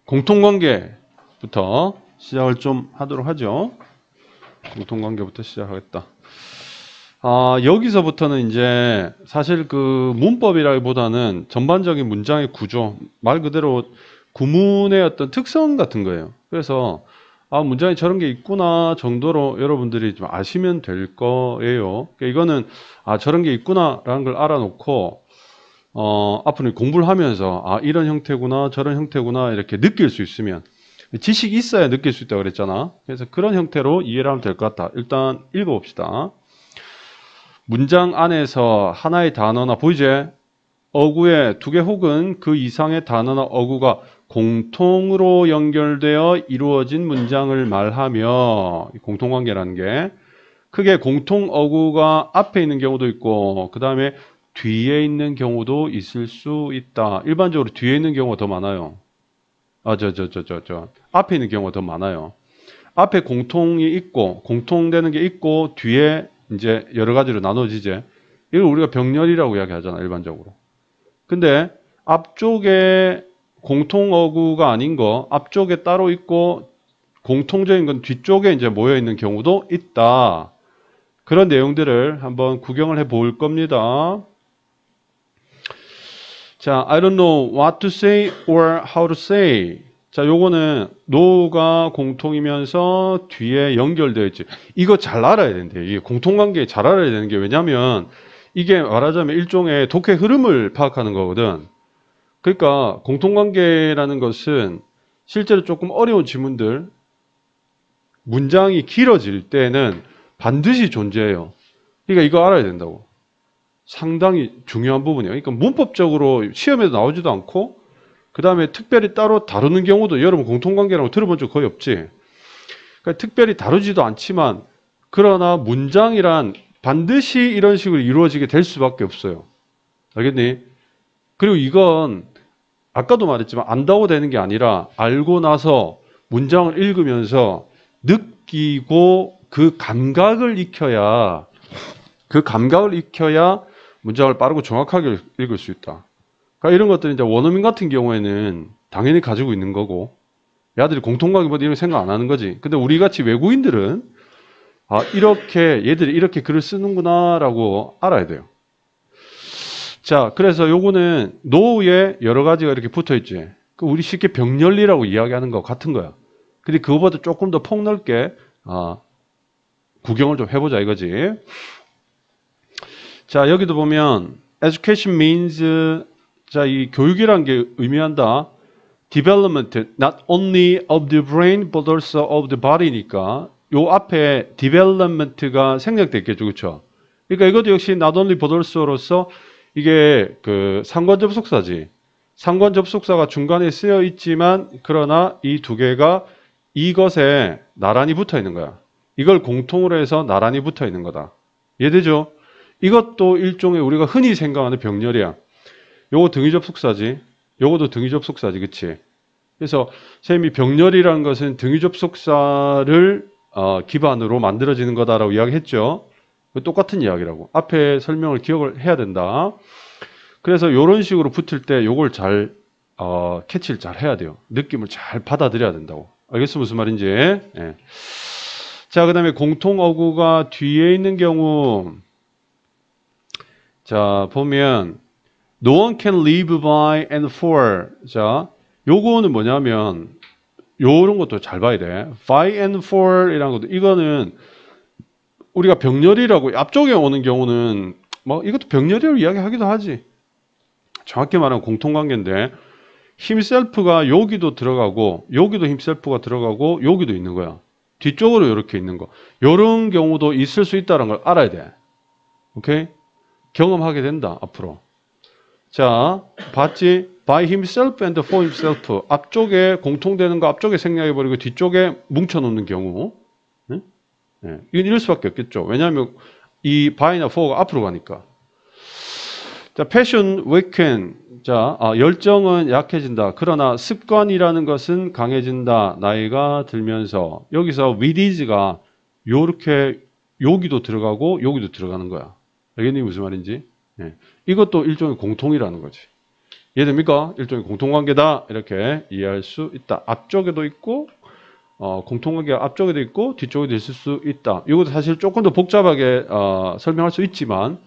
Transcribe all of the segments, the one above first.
공통관계부터 시작을 좀 하도록 하죠. 공통관계부터 시작하겠다. 여기서부터는 이제 사실 그 문법이라기보다는 전반적인 문장의 구조, 말 그대로 구문의 어떤 특성 같은 거예요. 그래서 문장에 저런 게 있구나 정도로 여러분들이 좀 아시면 될 거예요. 그러니까 이거는 저런 게 있구나라는 걸 알아놓고 앞으로 공부를 하면서 이런 형태구나 저런 형태구나 이렇게 느낄 수 있으면, 지식이 있어야 느낄 수 있다고 그랬잖아. 그래서 그런 형태로 이해를 하면 될 것 같다. 일단 읽어봅시다. 문장 안에서 하나의 단어나 보이지? 어구의 두 개 혹은 그 이상의 단어나 어구가 공통으로 연결되어 이루어진 문장을 말하며, 공통관계라는 게 크게 공통 어구가 앞에 있는 경우도 있고 그 다음에 뒤에 있는 경우도 있을 수 있다. 일반적으로 뒤에 있는 경우가 더 많아요. 앞에 있는 경우가 더 많아요. 앞에 공통이 있고 공통되는 게 있고 뒤에 이제 여러 가지로 나눠지지. 이걸 우리가 병렬이라고 이야기하잖아, 일반적으로. 근데 앞쪽에 공통어구가 아닌 거, 앞쪽에 따로 있고 공통적인 건 뒤쪽에 이제 모여 있는 경우도 있다. 그런 내용들을 한번 구경을 해 볼 겁니다. 자, I don't know what to say or how to say. 자, 요거는 no가 공통이면서 뒤에 연결되어 있지. 이거 잘 알아야 된대요. 이게 공통관계 잘 알아야 되는 게, 왜냐면 이게 말하자면 일종의 독해 흐름을 파악하는 거거든. 그러니까 공통관계라는 것은 실제로 조금 어려운 지문들, 문장이 길어질 때는 반드시 존재해요. 그러니까 이거 알아야 된다고. 상당히 중요한 부분이에요. 그러니까 문법적으로 시험에도 나오지도 않고 그 다음에 특별히 따로 다루는 경우도 여러분 공통관계라고 들어본 적 거의 없지. 그러니까 특별히 다루지도 않지만 그러나 문장이란 반드시 이런 식으로 이루어지게 될 수밖에 없어요. 알겠니? 그리고 이건 아까도 말했지만 안다고 되는 게 아니라 알고 나서 문장을 읽으면서 느끼고 그 감각을 익혀야 문장을 빠르고 정확하게 읽을 수 있다. 그러니까 이런 것들은 이제 원어민 같은 경우에는 당연히 가지고 있는 거고, 얘들이 공통관계 뭐 이런 생각 안 하는 거지. 근데 우리 같이 외국인들은 얘들이 이렇게 글을 쓰는구나라고 알아야 돼요. 자, 그래서 요거는 know에 여러 가지가 이렇게 붙어 있지. 우리 쉽게 병렬리라고 이야기하는 거 같은 거야. 근데 그거보다 조금 더 폭넓게 구경을 좀 해보자 이거지. 자, 여기도 보면 education means, 자, 이 교육이란 게 의미한다. development, not only of the brain but also of the body니까 요 앞에 development가 생략됐겠죠, 그렇죠? 그러니까 이것도 역시 not only but also로서 이게 그 상관 접속사지. 상관 접속사가 중간에 쓰여 있지만 그러나 이 두 개가 이것에 나란히 붙어 있는 거야. 이걸 공통으로 해서 나란히 붙어 있는 거다. 이해되죠? 이것도 일종의 우리가 흔히 생각하는 병렬이야. 요거 등위 접속사지. 요거도 등위 접속사지. 그치? 그래서 선생님이 병렬이라는 것은 등위 접속사를 기반으로 만들어지는 거다라고 이야기했죠. 똑같은 이야기라고. 앞에 설명을 기억을 해야 된다. 그래서 이런 식으로 붙을 때 요걸 잘 캐치를 잘 해야 돼요. 느낌을 잘 받아들여야 된다고. 알겠어? 무슨 말인지. 예. 자, 그 다음에 공통어구가 뒤에 있는 경우, 자, 보면 no one can live by and for. 자, 요거는 뭐냐면 요런 것도 잘 봐야 돼. by and for 이라는 것도, 이거는 우리가 병렬이라고 앞쪽에 오는 경우는 뭐 이것도 병렬이라고 이야기하기도 하지. 정확히 말하면 공통관계인데 himself가 여기도 들어가고 여기도 himself가 들어가고 여기도 있는 거야. 뒤쪽으로 이렇게 있는 거. 이런 경우도 있을 수 있다는 걸 알아야 돼. 오케이? 경험하게 된다 앞으로. 자, 봤지? by himself and for himself. 앞쪽에 공통되는 거 앞쪽에 생략해버리고 뒤쪽에 뭉쳐놓는 경우. 네? 네. 이건 이럴 수밖에 없겠죠. 왜냐하면 이 by나 for가 앞으로 가니까. 자, passion weaken. 자, 열정은 약해진다. 그러나 습관이라는 것은 강해진다. 나이가 들면서. 여기서 with is가 요렇게 여기도 들어가고 여기도 들어가는 거야. 알겠니? 무슨 말인지? 네. 이것도 일종의 공통이라는 거지. 이해됩니까? 일종의 공통관계다. 이렇게 이해할 수 있다. 앞쪽에도 있고, 공통관계가 앞쪽에도 있고, 뒤쪽에도 있을 수 있다. 이것도 사실 조금 더 복잡하게 설명할 수 있지만,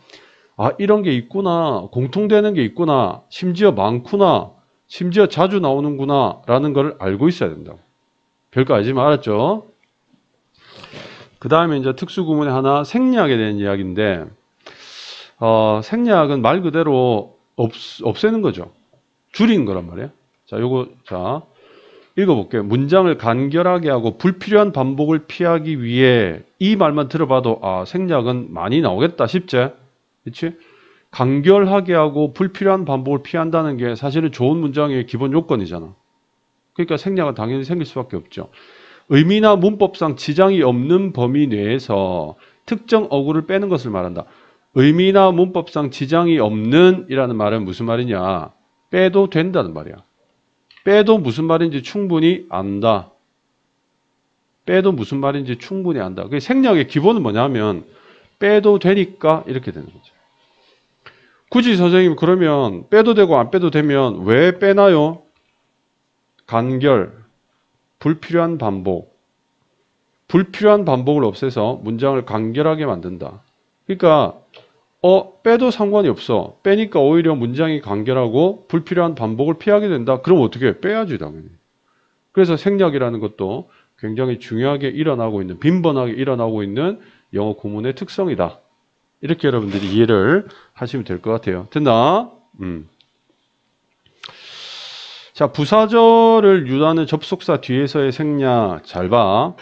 아, 이런 게 있구나. 공통되는 게 있구나. 심지어 많구나. 심지어 자주 나오는구나. 라는 걸 알고 있어야 된다고. 별거 아니지만 알았죠? 그 다음에 이제 특수구문의 하나, 생략에 대한 이야기인데, 생략은 말 그대로 없애는 거죠. 줄인 거란 말이에요. 자, 자, 읽어볼게요. 문장을 간결하게 하고 불필요한 반복을 피하기 위해 이 말만 들어봐도, 아, 생략은 많이 나오겠다 싶지? 그치? 간결하게 하고 불필요한 반복을 피한다는 게 사실은 좋은 문장의 기본 요건이잖아. 그러니까 생략은 당연히 생길 수밖에 없죠. 의미나 문법상 지장이 없는 범위 내에서 특정 어구를 빼는 것을 말한다. 의미나 문법상 지장이 없는 이라는 말은 무슨 말이냐? 빼도 된다는 말이야. 빼도 무슨 말인지 충분히 안다. 빼도 무슨 말인지 충분히 안다. 그 생략의 기본은 뭐냐면 빼도 되니까 이렇게 되는 거죠. 굳이 선생님 그러면 빼도 되고 안 빼도 되면 왜 빼나요? 간결, 불필요한 반복. 불필요한 반복을 없애서 문장을 간결하게 만든다. 그러니까 빼도 상관이 없어. 빼니까 오히려 문장이 간결하고 불필요한 반복을 피하게 된다. 그럼 어떻게 해? 빼야지 당연히. 그래서 생략이라는 것도 굉장히 중요하게 일어나고 있는, 빈번하게 일어나고 있는 영어 구문의 특성이다. 이렇게 여러분들이 이해를 하시면 될 것 같아요. 됐나? 자, 부사절을 유도하는 접속사 뒤에서의 생략 잘 봐.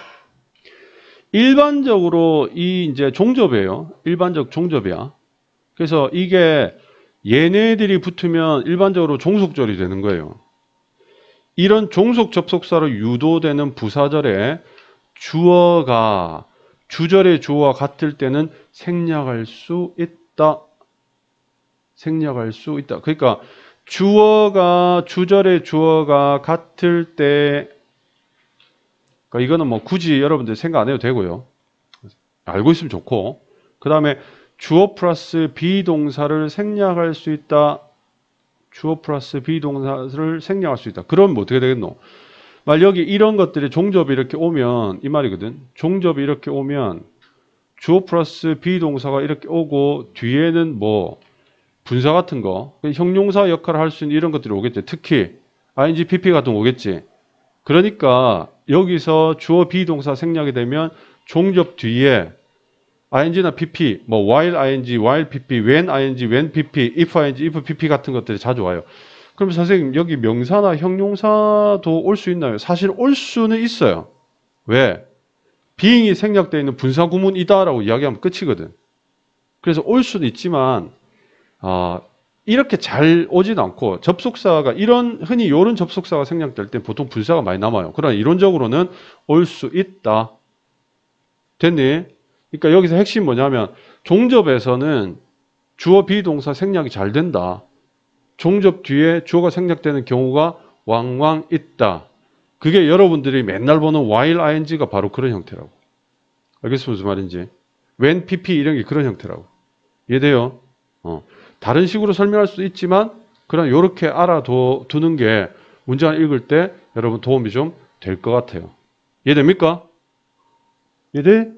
일반적으로 이제 종접이에요. 일반적 종접이야. 그래서 이게 얘네들이 붙으면 일반적으로 종속절이 되는 거예요. 이런 종속 접속사로 유도되는 부사절에 주어가 주절의 주어와 같을 때는 생략할 수 있다. 생략할 수 있다. 그러니까 주어가 주절의 주어가 같을 때, 그러니까 이거는 뭐 굳이 여러분들 생각 안 해도 되고요. 알고 있으면 좋고. 그 다음에 주어 플러스 비동사를 생략할 수 있다. 주어 플러스 비동사를 생략할 수 있다. 그럼 어떻게 되겠노? 말 여기 이런 것들이 종접이 이렇게 오면 이 말이거든. 종접이 이렇게 오면 주어 플러스 비동사가 이렇게 오고 뒤에는 뭐 분사 같은 거, 형용사 역할을 할 수 있는 이런 것들이 오겠지. 특히 ing, pp 같은 거 오겠지. 그러니까 여기서 주어 비동사 생략이 되면 종접 뒤에 ing나 pp, 뭐 while ing, while pp, when ing, when pp, if ing, if pp 같은 것들이 자주 와요. 그럼 선생님 여기 명사나 형용사도 올 수 있나요? 사실 올 수는 있어요. 왜? being이 생략되어 있는 분사 구문이다라고 이야기하면 끝이거든. 그래서 올 수는 있지만 이렇게 잘 오진 않고 접속사가 흔히 이런 접속사가 생략될 때 보통 분사가 많이 남아요. 그러나 이론적으로는 올 수 있다. 됐니? 그러니까 여기서 핵심이 뭐냐면 종접에서는 주어 비동사 생략이 잘 된다. 종접 뒤에 주어가 생략되는 경우가 왕왕 있다. 그게 여러분들이 맨날 보는 while ing가 바로 그런 형태라고. 알겠어 무슨 말인지? when pp 이런 게 그런 형태라고. 이해돼요? 다른 식으로 설명할 수도 있지만 그런 요렇게 알아두는 게 문장을 읽을 때 여러분 도움이 좀 될 것 같아요. 이해됩니까? 이해돼?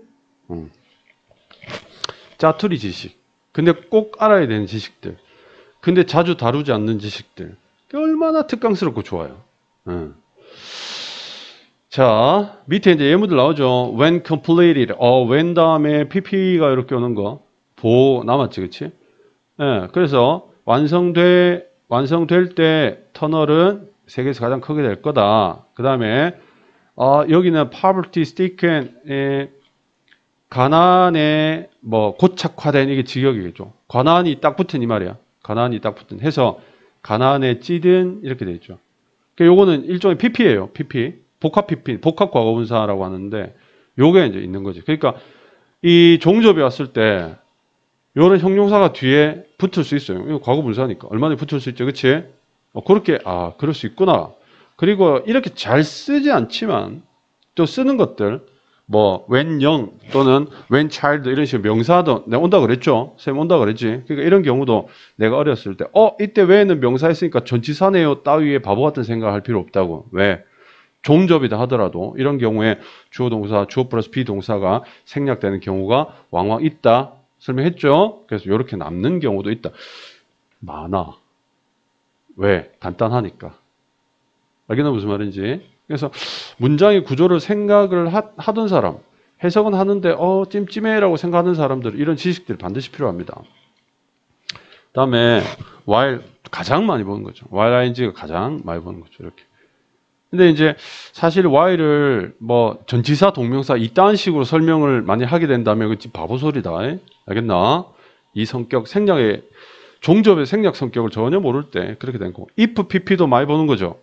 짜투리 지식. 근데 꼭 알아야 되는 지식들. 근데 자주 다루지 않는 지식들. 얼마나 특강스럽고 좋아요. 자, 밑에 이제 예문들 나오죠. When completed. when 다음에 pp가 이렇게 오는 거. 남았지, 그치? 예, 그래서 완성될 때 터널은 세계에서 가장 크게 될 거다. 그 다음에 여기는 poverty stricken, 가난에 고착화된 이게 직역이겠죠. 가난이 딱 붙은 이 말이야. 가난이 딱 붙은 해서 가난에 찌든 이렇게 돼 있죠. 그러니까 요거는 일종의 pp예요. pp. 복합 pp, 복합 과거분사라고 하는데 요게 이제 있는 거지. 그러니까 이 종접이 왔을 때 요런 형용사가 뒤에 붙을 수 있어요. 이거 과거분사니까. 얼마나 붙을 수 있죠. 그치? 그렇게, 그럴 수 있구나. 그리고 이렇게 잘 쓰지 않지만 또 쓰는 것들, 뭐 when young 또는 when child 이런 식으로 명사도 내가 온다 그랬죠. 쌤 온다 그랬지. 그러니까 이런 경우도 내가 어렸을 때 이때 왜는 명사 했으니까 전치사네요 따위에 바보 같은 생각할 필요 없다고. 왜? 종접이다 하더라도 이런 경우에 주어 동사, 주어 플러스 비동사가 생략되는 경우가 왕왕 있다. 설명했죠? 그래서 이렇게 남는 경우도 있다. 많아. 왜? 간단하니까. 알겠나 무슨 말인지? 그래서 문장의 구조를 생각을 하던 사람, 해석은 하는데 찜찜해라고 생각하는 사람들 이런 지식들이 반드시 필요합니다. 그다음에 while 가장 많이 보는 거죠. while ing가 가장 많이 보는 거죠. 이렇게. 근데 이제 사실 while을 뭐 전치사 동명사 이딴 식으로 설명을 많이 하게 된다면 그 바보 소리다. 알겠나? 이 성격 생략의 종접의 생략 성격을 전혀 모를 때 그렇게 된 거고. if pp도 많이 보는 거죠.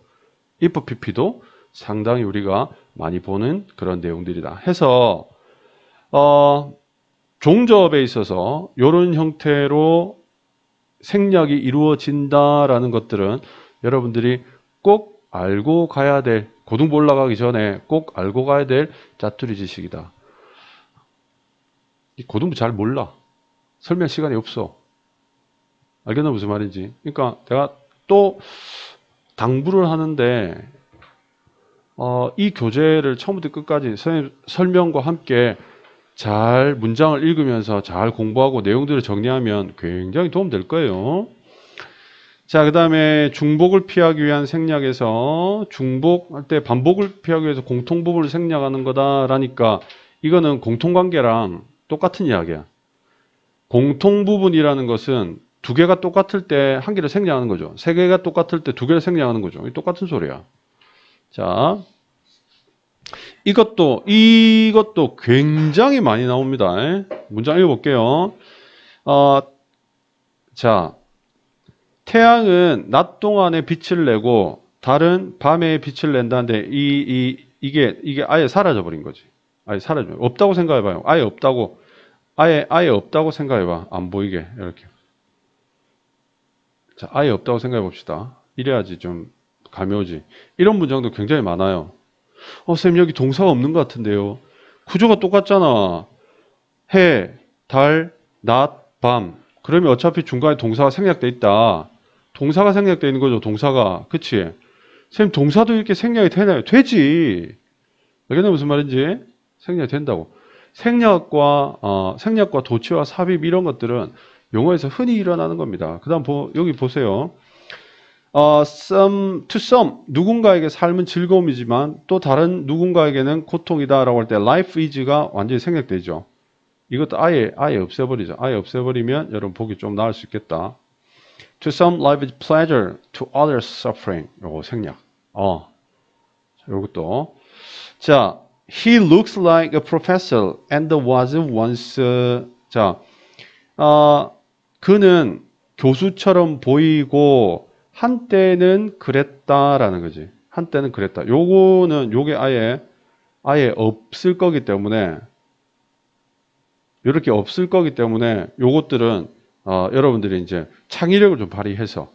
if pp도 상당히 우리가 많이 보는 그런 내용들이다. 해서 종접에 있어서 이런 형태로 생략이 이루어진다라는 것들은 여러분들이 꼭 알고 가야 될, 고등부 올라가기 전에 꼭 알고 가야 될 짜투리 지식이다. 이 고등부 잘 몰라. 설명 시간이 없어. 알겠나 무슨 말인지. 그러니까 내가 또 당부를 하는데 이 교재를 처음부터 끝까지 선생님 설명과 함께 잘 문장을 읽으면서 잘 공부하고 내용들을 정리하면 굉장히 도움될 거예요. 자, 그 다음에 중복을 피하기 위한 생략에서 중복할 때 반복을 피하기 위해서 공통부분을 생략하는 거다라니까 이거는 공통관계랑 똑같은 이야기야. 공통부분이라는 것은 두 개가 똑같을 때 한 개를 생략하는 거죠. 세 개가 똑같을 때 두 개를 생략하는 거죠. 똑같은 소리야. 자, 이것도 굉장히 많이 나옵니다. 문장 읽어볼게요. 자, 태양은 낮 동안에 빛을 내고 달은 밤에 빛을 낸다는데 이게 아예 사라져 버린 거지. 아예 사라져. 없다고 생각해봐요. 아예 없다고. 아예 없다고 생각해봐. 안 보이게 이렇게. 자, 아예 없다고 생각해 봅시다. 이래야지 좀 감이 오지. 이런 문장도 굉장히 많아요. 쌤 여기 동사가 없는 것 같은데요. 구조가 똑같잖아. 해, 달, 낮, 밤. 그러면 어차피 중간에 동사가 생략돼 있다. 동사가 생략돼 있는 거죠. 동사가. 그치? 쌤 동사도 이렇게 생략이 되나요? 되지. 알겠나 무슨 말인지? 생략이 된다고. 생략과 도치와 삽입 이런 것들은 용어에서 흔히 일어나는 겁니다. 그 다음 여기 보세요. to some 누군가에게 삶은 즐거움이지만 또 다른 누군가에게는 고통이다라고 할 때 life is가 완전히 생략되죠. 이것도 아예 없애버리죠. 아예 없애버리면 여러분 보기 좀 나을 수 있겠다. To some life is pleasure, to others suffering. 요거 생략. 요것도. 자, he looks like a professor and was once. 자, 그는 교수처럼 보이고 한때는 그랬다라는 거지. 한때는 그랬다. 요게 아예 없을 거기 때문에 이렇게 없을 거기 때문에 요것들은 여러분들이 이제 창의력을 좀 발휘해서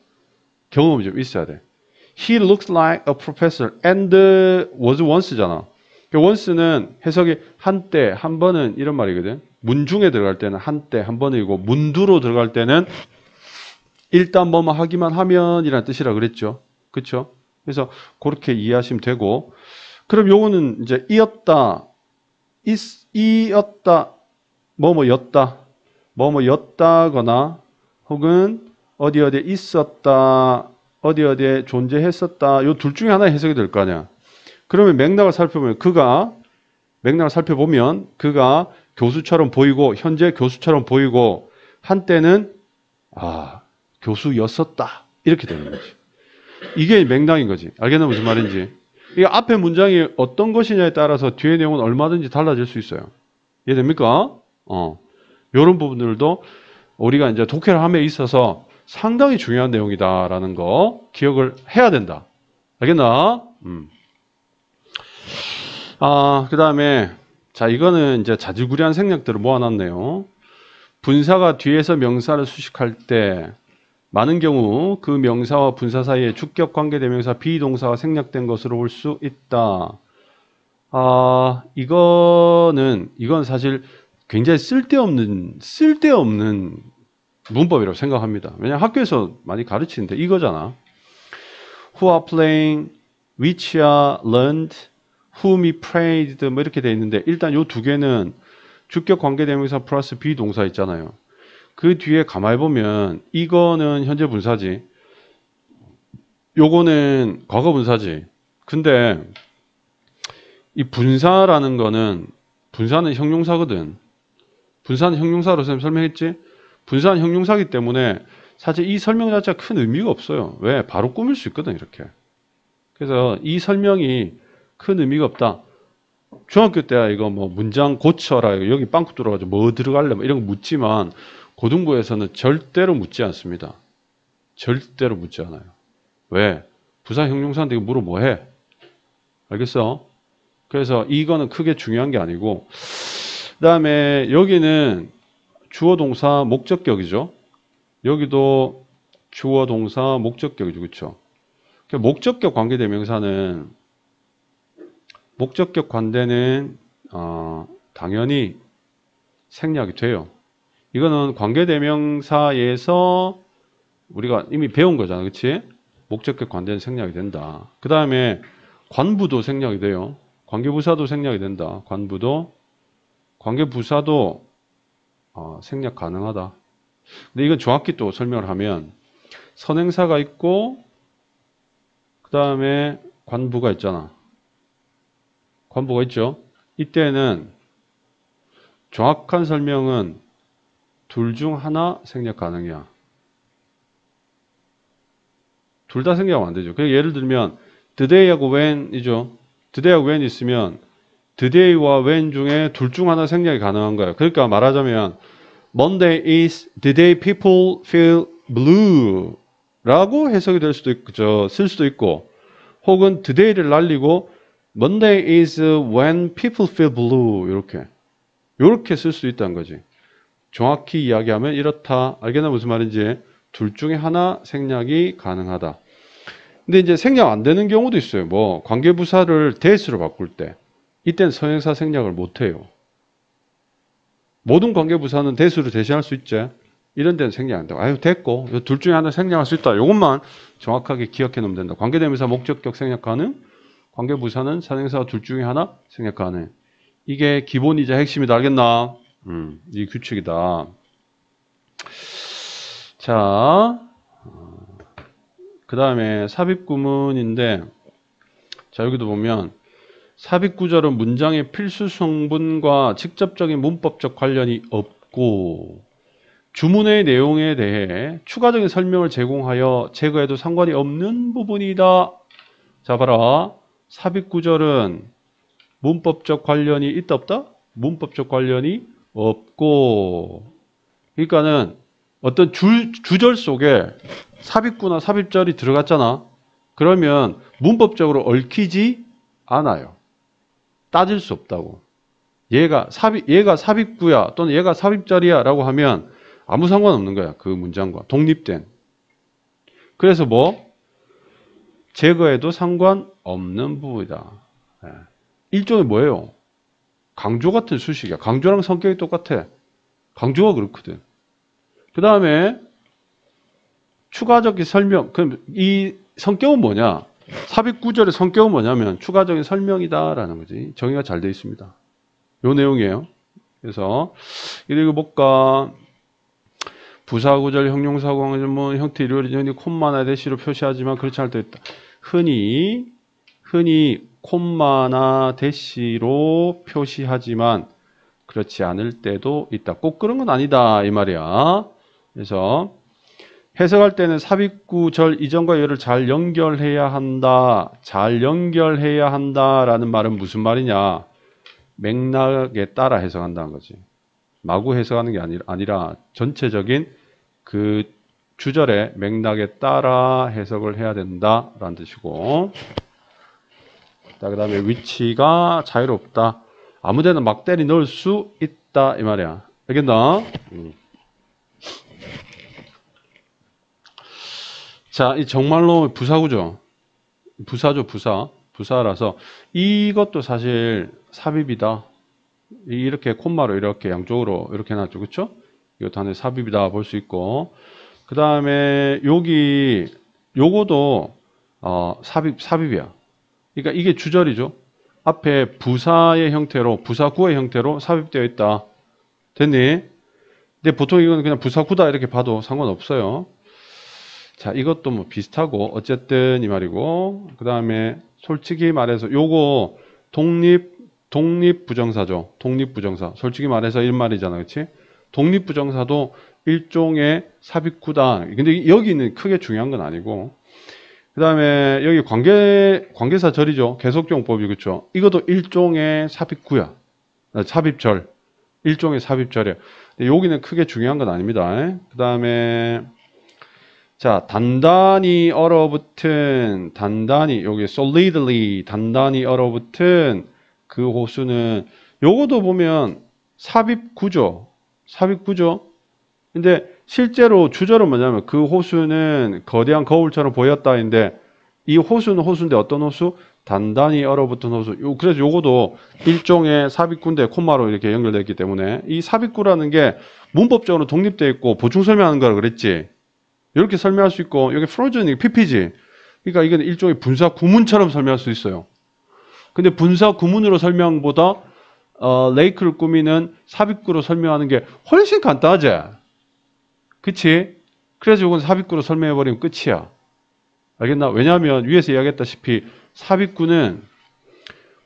경험이 좀 있어야 돼. He looks like a professor and was once잖아. once는 해석이 한때, 한 번은 이런 말이거든. 문중에 들어갈 때는 한때, 한 번이고 문두로 들어갈 때는 일단 뭐뭐 하기만 하면 이라는 뜻이라 그랬죠. 그렇죠? 그래서 그렇게 이해하시면 되고 그럼 요거는 이제 이었다, 뭐뭐였다거나 혹은 어디에 있었다, 어디에 존재했었다 요 둘 중에 하나 해석이 될 거 아니야. 그러면 맥락을 살펴보면 그가 교수처럼 보이고 현재 교수처럼 보이고 한때는 교수였었다 이렇게 되는 거지. 이게 맥락인 거지. 알겠나 무슨 말인지. 이 앞에 문장이 어떤 것이냐에 따라서 뒤의 내용은 얼마든지 달라질 수 있어요. 이해됩니까? 이런 부분들도 우리가 이제 독해를 함에 있어서 상당히 중요한 내용이다라는 거 기억을 해야 된다. 알겠나? 그 다음에 자 이거는 이제 자질구레한 생략들을 모아놨네요. 분사가 뒤에서 명사를 수식할 때 많은 경우 그 명사와 분사 사이에 주격 관계 대명사 비동사가 생략된 것으로 볼 수 있다. 이건 사실 굉장히 쓸데없는 문법이라고 생각합니다. 왜냐하면 학교에서 많이 가르치는데 이거잖아. Who are playing, which are learned, whom he praised 뭐 이렇게 돼 있는데 일단 요 두 개는 주격 관계대명사 플러스 비동사 있잖아요. 그 뒤에 가만히 보면 이거는 현재 분사지. 요거는 과거 분사지. 근데 이 분사라는 거는 분사는 형용사거든. 분사는 형용사로 설명했지? 분사는 형용사기 때문에 사실 이 설명 자체가 큰 의미가 없어요. 왜? 바로 꾸밀 수 있거든, 이렇게. 그래서 이 설명이 큰 의미가 없다. 중학교 때야 이거 뭐 문장 고쳐라. 여기 빵꾸 뚫어가지고 뭐 들어갈래? 뭐 이런 거 묻지만 고등부에서는 절대로 묻지 않습니다. 절대로 묻지 않아요. 왜? 부사 형용사인데 이거 물어 뭐 해? 알겠어? 그래서 이거는 크게 중요한 게 아니고 그 다음에 여기는 주어 동사 목적격이죠. 여기도 주어 동사 목적격이죠. 그렇죠? 목적격 관계대명사는 목적격 관대는 당연히 생략이 돼요. 이거는 관계대명사에서 우리가 이미 배운 거잖아. 그렇지? 목적격 관대는 생략이 된다. 그 다음에 관부도 생략이 돼요. 관계부사도 생략이 된다. 관부도 관계부사도 생략 가능하다. 근데 이건 정확히 또 설명을 하면 선행사가 있고 그 다음에 관부가 있잖아. 관부가 있죠. 이때는 정확한 설명은 둘 중 하나 생략 가능이야. 둘 다 생략하면 안 되죠. 그러니까 예를 들면 today하고 when이죠. today하고 when 있으면 today와 when 중에 둘 중 하나 생략이 가능한 거예요. 그러니까 말하자면 Monday is the day people feel blue 라고 해석이 될 수도 있죠. 쓸 수도 있고 혹은 today를 날리고 Monday is when people feel blue 이렇게 쓸 수 있다는 거지. 정확히 이야기하면 이렇다. 알겠나 무슨 말인지. 둘 중에 하나 생략이 가능하다. 근데 이제 생략 안 되는 경우도 있어요. 뭐 관계부사를 대수로 바꿀 때 이때는 선행사 생략을 못 해요. 모든 관계부사는 대수를 대신할 수 있지. 이런 데는 생략 안 된다고. 아유 됐고 둘 중에 하나 생략할 수 있다. 이것만 정확하게 기억해 놓으면 된다. 관계대명사 목적격 생략 가능. 관계부사는 선행사 둘 중에 하나 생략 가능. 이게 기본이자 핵심이다. 알겠나? 이 규칙이다. 자, 그 다음에 삽입구문인데, 자, 여기도 보면, 삽입구절은 문장의 필수 성분과 직접적인 문법적 관련이 없고, 주문의 내용에 대해 추가적인 설명을 제공하여 제거해도 상관이 없는 부분이다. 자, 봐라. 삽입구절은 문법적 관련이 있다, 없다? 문법적 관련이 없고, 그러니까는 어떤 주절 속에 삽입구나 삽입절이 들어갔잖아. 그러면 문법적으로 얽히지 않아요. 따질 수 없다고. 얘가 삽입구야 또는 얘가 삽입절이야 라고 하면 아무 상관없는 거야. 그 문장과 독립된. 그래서 뭐 제거해도 상관없는 부분이다. 일종의 뭐예요? 강조 같은 수식이야. 강조랑 성격이 똑같아. 강조가 그렇거든. 그 다음에 추가적인 설명. 그럼 이 성격은 뭐냐? 삽입 구절의 성격은 뭐냐면 추가적인 설명이다라는 거지. 정의가 잘 되어 있습니다. 요 내용이에요. 그래서 읽어볼까? 부사구절, 형용사구절, 뭐 형태, 일요일이 흔히 콤마나 대시로 표시하지만 그렇지 않을 때 있다. 흔히 콤마나 대시로 표시하지만 그렇지 않을 때도 있다. 꼭 그런 건 아니다 이 말이야. 그래서 해석할 때는 삽입구절 이전과 열을 잘 연결해야 한다. 잘 연결해야 한다라는 말은 무슨 말이냐? 맥락에 따라 해석한다는 거지. 마구 해석하는 게 아니라 전체적인 그 주절의 맥락에 따라 해석을 해야 된다라는 뜻이고. 자, 그 다음에 위치가 자유롭다. 아무데나 막 때리 넣을 수 있다 이 말이야. 알겠나? 자, 이 정말로 부사구죠. 부사죠, 부사. 부사라서 이것도 사실 삽입이다. 이렇게 콤마로 이렇게 양쪽으로 이렇게 해놨죠. 그쵸? 이것도 하나의 삽입이다 볼 수 있고, 그 다음에 여기 요거도 삽입이야. 그러니까 이게 주절이죠. 앞에 부사의 형태로, 부사구의 형태로 삽입되어 있다. 됐니? 근데 보통 이건 그냥 부사구다 이렇게 봐도 상관없어요. 자, 이것도 뭐 비슷하고 어쨌든 이 말이고, 그 다음에 솔직히 말해서 요거 독립부정사죠. 독립부정사. 솔직히 말해서 이런 말이잖아. 그치? 독립부정사도 일종의 삽입구다. 근데 여기는 크게 중요한 건 아니고, 그 다음에 여기 관계사 절이죠. 계속용법이. 그쵸? 이것도 일종의 삽입구야. 삽입절. 일종의 삽입절이에요. 근데 여기는 크게 중요한 건 아닙니다. 그 다음에 자, 단단히 얼어붙은, 단단히, 여기 solidly, 단단히 얼어붙은 그 호수는, 요거도 보면 삽입구죠. 삽입구죠. 근데 실제로 주절은 뭐냐면 그 호수는 거대한 거울처럼 보였다인데, 이 호수는 호수인데 어떤 호수? 단단히 얼어붙은 호수. 그래서 요거도 일종의 삽입구인데 콤마로 이렇게 연결되어 있기 때문에 이 삽입구라는 게 문법적으로 독립되어 있고 보충 설명하는 거라 그랬지. 이렇게 설명할 수 있고, 여기 frozen, PP지. 그러니까 이건 일종의 분사 구문처럼 설명할 수 있어요. 근데 분사 구문으로 설명보다, 레이크를 꾸미는 삽입구로 설명하는 게 훨씬 간단하지? 그치? 그래서 이건 삽입구로 설명해버리면 끝이야. 알겠나? 왜냐하면 위에서 이야기했다시피 삽입구는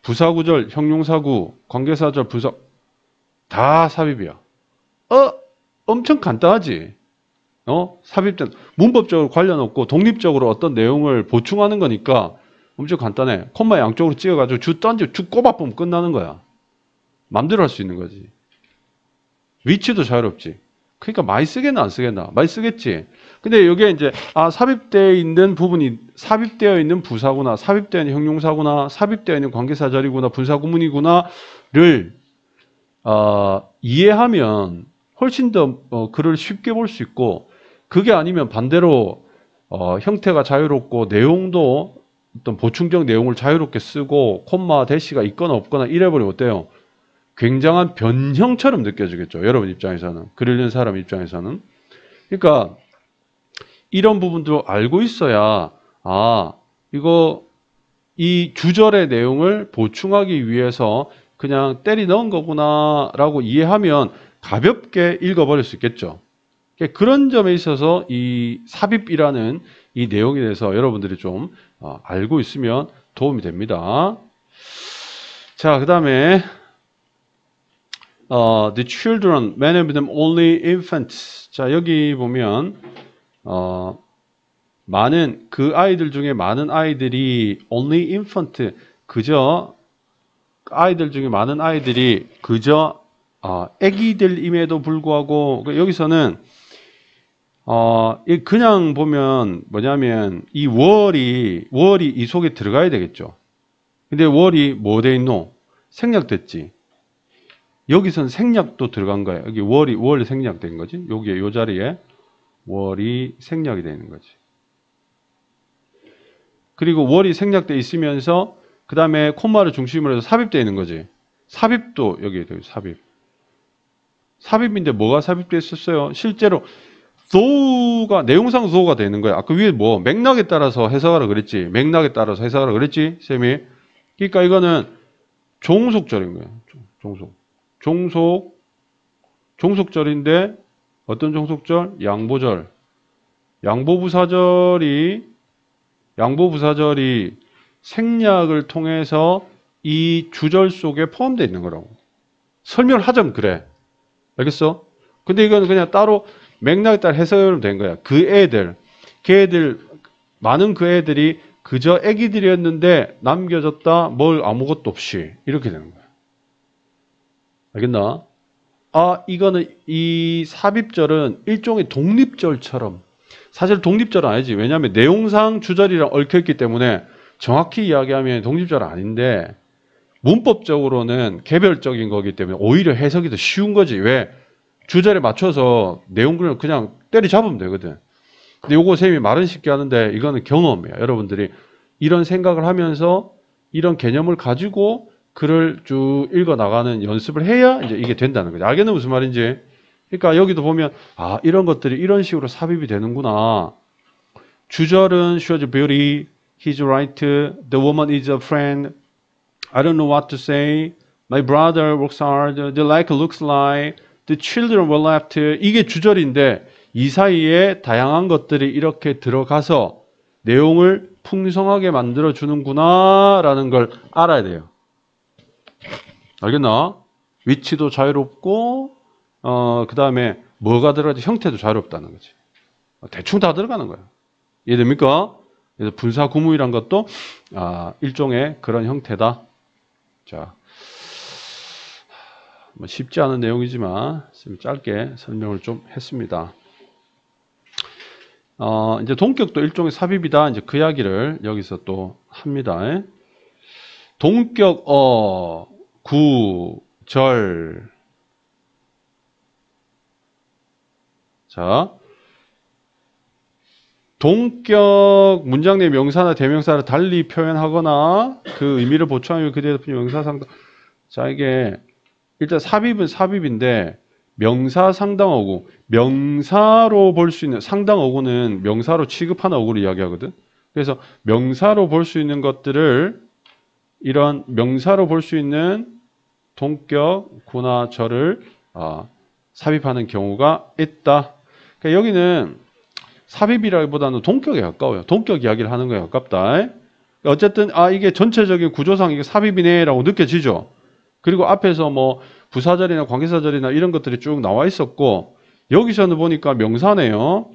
부사구절, 형용사구, 관계사절, 분사, 다 삽입이야. 엄청 간단하지? 삽입된, 문법적으로 관련 없고 독립적으로 어떤 내용을 보충하는 거니까 엄청 간단해. 콤마 양쪽으로 찍어가지고 쭉 꼽아보면 끝나는 거야. 맘대로 할 수 있는 거지. 위치도 자유롭지. 그러니까 많이 쓰겠나 안 쓰겠나? 많이 쓰겠지. 근데 여기에 이제 삽입되어 있는 부분이 삽입되어 있는 부사구나, 삽입되어 있는 형용사구나, 삽입되어 있는 관계사절이구나, 분사구문이구나를 이해하면 훨씬 더 글을 쉽게 볼 수 있고, 그게 아니면 반대로 형태가 자유롭고 내용도 어떤 보충적 내용을 자유롭게 쓰고 콤마 대시가 있거나 없거나 이래버리면 어때요? 굉장한 변형처럼 느껴지겠죠. 여러분 입장에서는, 글 읽는 사람 입장에서는. 그러니까 이런 부분도 알고 있어야 이거 이 주절의 내용을 보충하기 위해서 그냥 때리 넣은 거구나 라고 이해하면 가볍게 읽어버릴 수 있겠죠. 그런 점에 있어서 이 삽입이라는 이 내용에 대해서 여러분들이 좀 알고 있으면 도움이 됩니다. 자, 그 다음에 the children, many of them only infants. 자, 여기 보면 많은 그 아이들 중에 많은 아이들이 only infant, 그저 아이들 중에 많은 아이들이 그저 애기들임에도 불구하고 여기서는 그냥 보면 뭐냐면 이 월이 이 속에 들어가야 되겠죠. 근데 월이 뭐 돼 있노? 생략됐지. 여기선 생략도 들어간 거야. 여기 월이 생략된 거지. 여기에 요 자리에 월이 생략이 되는 거지. 그리고 월이 생략돼 있으면서 그 다음에 콤마를 중심으로 해서 삽입되어 있는 거지. 삽입도 여기에 돼요. 삽입인데 뭐가 삽입되어 있었어요? 실제로 though가 내용상 though가 되는 거야. 아까 위에 뭐 맥락에 따라서 해석하라 그랬지. 맥락에 따라서 해석하라 그랬지, 쌤이. 그러니까 이거는 종속절인 거야. 종속절인데 어떤 종속절? 양보절. 양보부사절이 생략을 통해서 이 주절 속에 포함되어 있는 거라고. 설명을 하자면 그래. 알겠어? 근데 이건 그냥 따로 맥락에 따라 해석하면 된 거야. 많은 그 애들이 그저 애기들이었는데 남겨졌다, 뭘 아무것도 없이. 이렇게 되는 거야. 알겠나? 이거는 이 삽입절은 일종의 독립절처럼. 사실 독립절은 아니지. 왜냐하면 내용상 주절이랑 얽혀있기 때문에 정확히 이야기하면 독립절은 아닌데 문법적으로는 개별적인 거기 때문에 오히려 해석이 더 쉬운 거지. 왜? 주절에 맞춰서 내용을 그냥 때리잡으면 되거든. 근데 요거 쌤이 말은 쉽게 하는데 이거는 경험이야. 여러분들이 이런 생각을 하면서 이런 개념을 가지고 글을 쭉 읽어 나가는 연습을 해야 이제 이게 된다는 거죠. 알겠나 무슨 말인지? 그러니까 여기도 보면 아 이런 것들이 이런 식으로 삽입이 되는구나. 주절은 she was beauty, he's right, the woman is a friend, I don't know what to say, my brother works hard, the lake looks like, the children were left. 이게 주절인데 이 사이에 다양한 것들이 이렇게 들어가서 내용을 풍성하게 만들어 주는구나 라는 걸 알아야 돼요. 알겠나? 위치도 자유롭고 그 다음에 뭐가 들어가지 형태도 자유롭다는 거지. 대충 다 들어가는 거야. 이해됩니까? 그래서 분사 구문이란 것도 일종의 그런 형태다. 자, 뭐 쉽지 않은 내용이지만 짧게 설명을 좀 했습니다. 이제 동격도 일종의 삽입이다. 이제 그 이야기를 여기서 또 합니다. 동격 구, 절. 자, 동격 문장 내 명사나 대명사를 달리 표현하거나 그 의미를 보충하면 그대로 명사 상당. 자, 이게 일단 삽입은 삽입인데 명사 상당 어구, 명사로 볼 수 있는 상당 어구는 명사로 취급하는 어구를 이야기하거든. 그래서 명사로 볼 수 있는 것들을 이런 명사로 볼 수 있는 동격 구나 절을 삽입하는 경우가 있다. 그러니까 여기는 삽입이라기보다는 동격에 가까워요. 동격 이야기를 하는 거에 가깝다. 어쨌든 이게 전체적인 구조상 이게 삽입이네라고 느껴지죠. 그리고 앞에서 뭐 부사절이나 관계사절이나 이런 것들이 쭉 나와 있었고 여기서는 보니까 명사네요.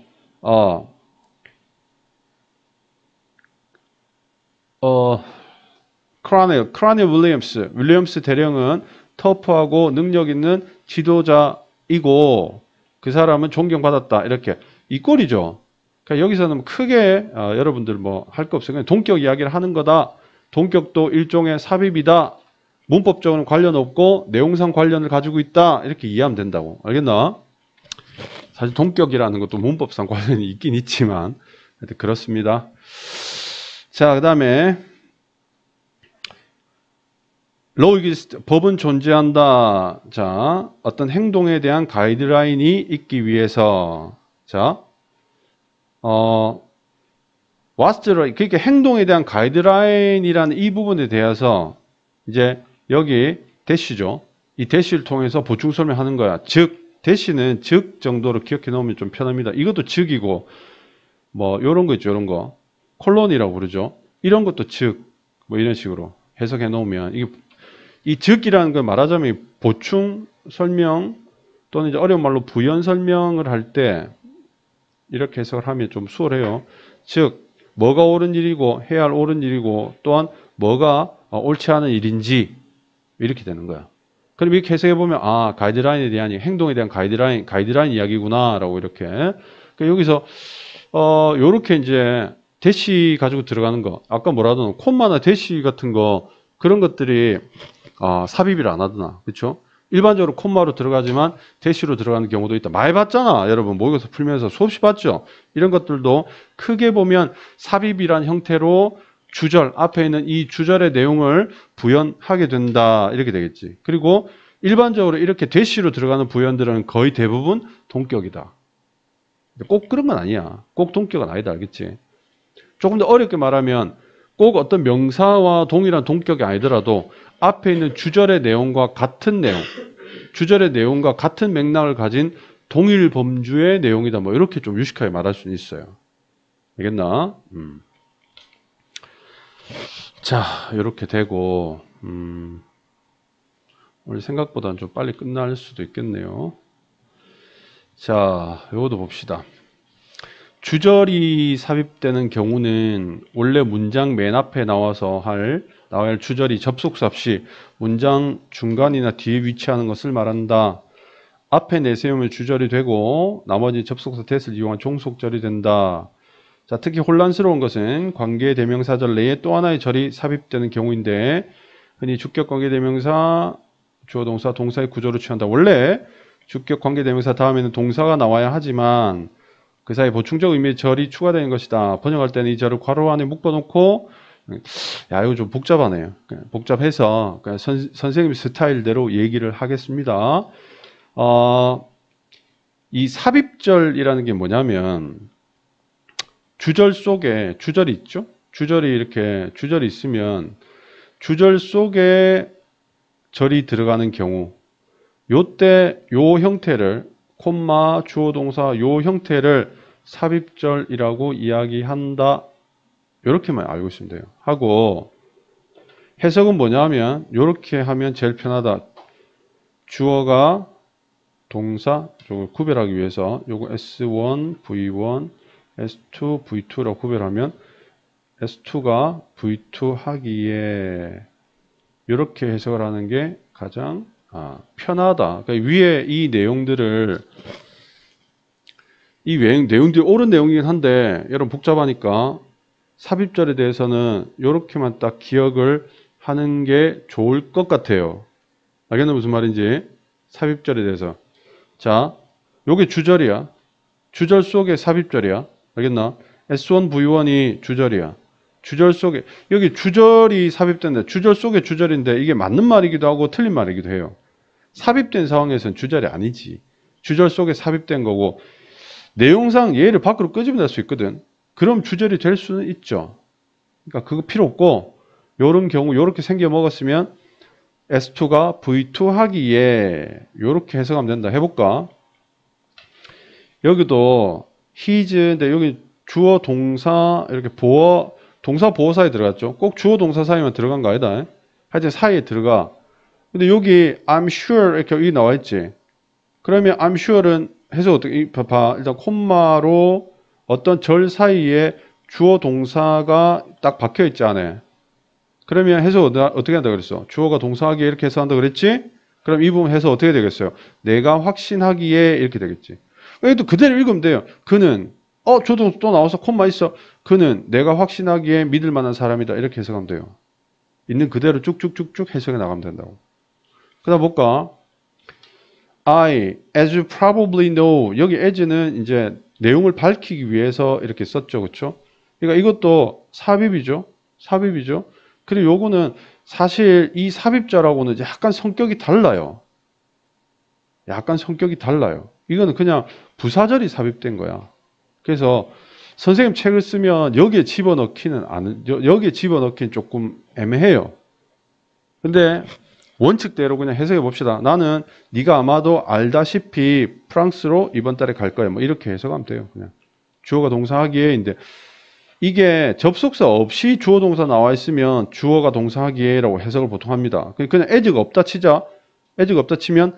크라넬 윌리엄스 대령은 터프하고 능력 있는 지도자이고 그 사람은 존경받았다. 이렇게 이 꼴이죠. 그러니까 여기서는 크게 여러분들 뭐 할 거 없어요. 그냥 동격 이야기를 하는 거다. 동격도 일종의 삽입이다. 문법적으로는 관련 없고 내용상 관련을 가지고 있다. 이렇게 이해하면 된다고. 알겠나? 사실 동격이라는 것도 문법상 관련이 있긴 있지만 그렇습니다. 자, 그 다음에 law exists, 법은 존재한다. 자, 어떤 행동에 대한 가이드라인이 있기 위해서 자, what's the right? 그러니까 행동에 대한 가이드라인이라는 이 부분에 대해서 이제 여기 대시죠. 이 대시를 통해서 보충 설명하는 거야. 즉, 대시는 즉 정도로 기억해 놓으면 좀 편합니다. 이것도 즉이고 뭐 요런 거 있죠. 요런 거. 콜론이라고 부르죠. 이런 것도 즉, 뭐 이런 식으로 해석해 놓으면 이게 이 즉이라는 걸 말하자면 보충 설명 또는 이제 어려운 말로 부연 설명을 할 때 이렇게 해석을 하면 좀 수월해요. 즉, 뭐가 옳은 일이고 해야 할 옳은 일이고 또한 뭐가 옳지 않은 일인지 이렇게 되는 거야. 그럼 이렇게 해석해 보면 가이드라인에 대한 행동에 대한 가이드라인 이야기구나라고 이렇게. 그러니까 여기서 요렇게 이제 대시 가지고 들어가는 거. 아까 뭐라든 콤마나 대시 같은 거 그런 것들이 삽입을 안 하더나. 그렇죠? 일반적으로 콤마로 들어가지만 대시로 들어가는 경우도 있다. 많이 봤잖아. 여러분 모의고사 풀면서 수없이 봤죠. 이런 것들도 크게 보면 삽입이란 형태로 주절, 앞에 있는 이 주절의 내용을 부연하게 된다. 이렇게 되겠지. 그리고 일반적으로 이렇게 대시로 들어가는 부연들은 거의 대부분 동격이다. 꼭 그런 건 아니야. 꼭 동격은 아니다. 알겠지? 조금 더 어렵게 말하면 꼭 어떤 명사와 동일한 동격이 아니더라도 앞에 있는 주절의 내용과 같은 내용, 주절의 내용과 같은 맥락을 가진 동일 범주의 내용이다. 뭐 이렇게 좀 유식하게 말할 수는 있어요. 알겠나? 자, 이렇게 되고 오늘 생각보다는 좀 빨리 끝날 수도 있겠네요. 자, 이것도 봅시다. 주절이 삽입되는 경우는 원래 문장 맨 앞에 나와야 할 주절이 접속사 없이 문장 중간이나 뒤에 위치하는 것을 말한다. 앞에 내세우면 주절이 되고 나머지 접속사 that을 이용한 종속절이 된다. 자, 특히 혼란스러운 것은 관계대명사절 내에 또 하나의 절이 삽입되는 경우인데 흔히 주격 관계대명사, 주어 동사, 동사의 구조를 취한다. 원래 주격 관계대명사 다음에는 동사가 나와야 하지만 그 사이 보충적 의미의 절이 추가되는 것이다. 번역할 때는 이 절을 괄호 안에 묶어놓고 야, 이거 좀 복잡하네요. 복잡해서 그냥 선생님 스타일대로 얘기를 하겠습니다. 이 삽입절이라는 게 뭐냐면 주절 속에 주절이 있죠? 주절이 있으면 주절 속에 절이 들어가는 경우 요때 요 형태를 콤마 주어 동사 요 형태를 삽입절이라고 이야기한다. 요렇게만 알고 있으면 돼요. 하고 해석은 뭐냐면 요렇게 하면 제일 편하다. 주어가 동사 요걸 구별하기 위해서 요거 S1, V1, S2, V2라고 구별하면 S2가 V2 하기에 이렇게 해석을 하는 게 가장 편하다. 그러니까 위에 이 내용들이 옳은 내용이긴 한데 여러분 복잡하니까 삽입절에 대해서는 이렇게만 딱 기억을 하는 게 좋을 것 같아요. 알겠나 무슨 말인지? 삽입절에 대해서. 자, 요게 주절이야. 주절 속에 삽입절이야. 알겠나? S1, V1이 주절이야. 주절 속에, 여기 주절이 삽입된다. 주절 속에 주절인데 이게 맞는 말이기도 하고 틀린 말이기도 해요. 삽입된 상황에서는 주절이 아니지. 주절 속에 삽입된 거고, 내용상 얘를 밖으로 끄집어낼 수 있거든. 그럼 주절이 될 수는 있죠. 그러니까 그거 필요 없고, 요런 경우, 요렇게 생겨 먹었으면 S2가 V2 하기에 요렇게 해석하면 된다. 해볼까? 여기도 his인데 여기 주어 동사 이렇게 동사 보어사에 들어갔죠. 꼭 주어 동사 사이만 들어간 거 아니다. 하여튼 사이에 들어가. 근데 여기 I'm sure 이렇게 여기 나와 있지. 그러면 I'm sure는 해석 어떻게 봐. 일단 콤마로 어떤 절 사이에 주어 동사가 딱 박혀 있지 않아. 그러면 해석 어떻게 한다 그랬어? 주어가 동사하기에 이렇게 해석한다 그랬지? 그럼 이 부분 해석 어떻게 되겠어요? 내가 확신하기에 이렇게 되겠지. 또 그대로 읽으면 돼요. 그는 저도 또 나와서 콤마 있어. 그는 내가 확신하기에 믿을 만한 사람이다. 이렇게 해석하면 돼요. 있는 그대로 쭉쭉쭉쭉 해석해 나가면 된다고. 그다음 볼까? as you probably know. 여기 as는 이제 내용을 밝히기 위해서 이렇게 썼죠. 그렇죠? 그러니까 이것도 삽입이죠. 그리고 요거는 사실 이 삽입자라고는 약간 성격이 달라요. 이거는 그냥 부사절이 삽입된 거야. 그래서 선생님 책을 쓰면 여기에 집어넣기는 조금 애매해요. 근데 원칙대로 그냥 해석해 봅시다. 나는 네가 아마도 알다시피 프랑스로 이번 달에 갈 거야. 뭐 이렇게 해석하면 돼요. 그냥 주어가 동사하기에인데 이게 접속사 없이 주어 동사 나와 있으면 주어가 동사하기에라고 해석을 보통 합니다. 그냥 as가 없다 치자. as가 없다 치면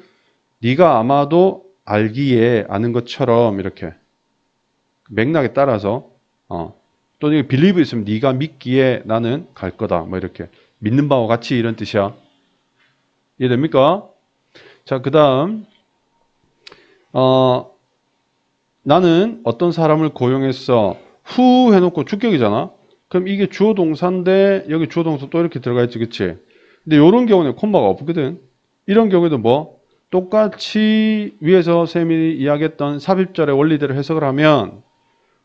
네가 아마도 알기에 아는 것처럼 이렇게 맥락에 따라서 또는 believe 있으면 네가 믿기에 나는 갈 거다. 뭐 이렇게 믿는 바와 같이 이런 뜻이야. 이해됩니까? 자, 그다음 나는 어떤 사람을 고용했어. 후 해놓고 주격이잖아. 그럼 이게 주어 동사인데 여기 주어 동사 또 이렇게 들어가 있지, 그치? 근데 이런 경우는 콤마가 없거든. 이런 경우에도 뭐 똑같이 위에서 쌤이 이야기했던 삽입절의 원리대로 해석을 하면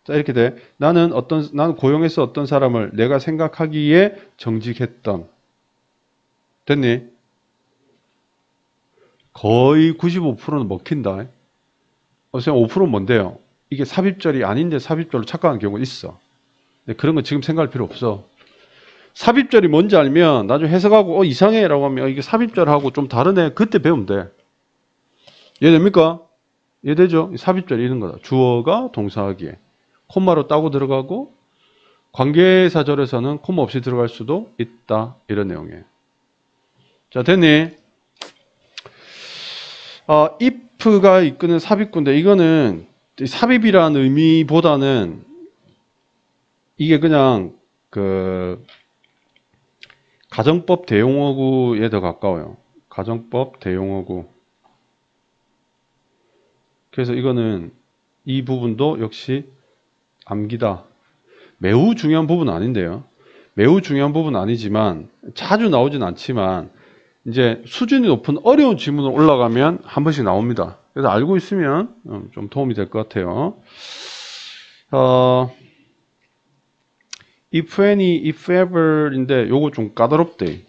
자 이렇게 돼. 나는 고용해서 어떤 사람을 내가 생각하기에 정직했던. 됐니? 거의 95%는 먹힌다. 선생님 5%는 뭔데요? 이게 삽입절이 아닌데 삽입절로 착각하는 경우가 있어. 근데 그런 거 지금 생각할 필요 없어. 삽입절이 뭔지 알면 나중에 해석하고 이상해 라고 하면 이게 삽입절하고 좀 다르네. 그때 배우면 돼. 이해됩니까? 이해되죠? 삽입절이 이런 거다. 주어가 동사하기에 콤마로 따고 들어가고 관계사절에서는 콤마 없이 들어갈 수도 있다. 이런 내용이에요. 자, 됐니? if가 이끄는 삽입구인데 이거는 삽입이라는 의미보다는 이게 그냥 그 가정법 대용어구에 더 가까워요. 가정법 대용어구. 그래서 이거는 이 부분도 역시 암기다. 매우 중요한 부분은 아닌데요. 매우 중요한 부분은 아니지만 자주 나오진 않지만 이제 수준이 높은 어려운 질문으로 올라가면 한 번씩 나옵니다. 그래서 알고 있으면 좀 도움이 될 것 같아요. if any, if ever인데 요거 좀 까다롭대.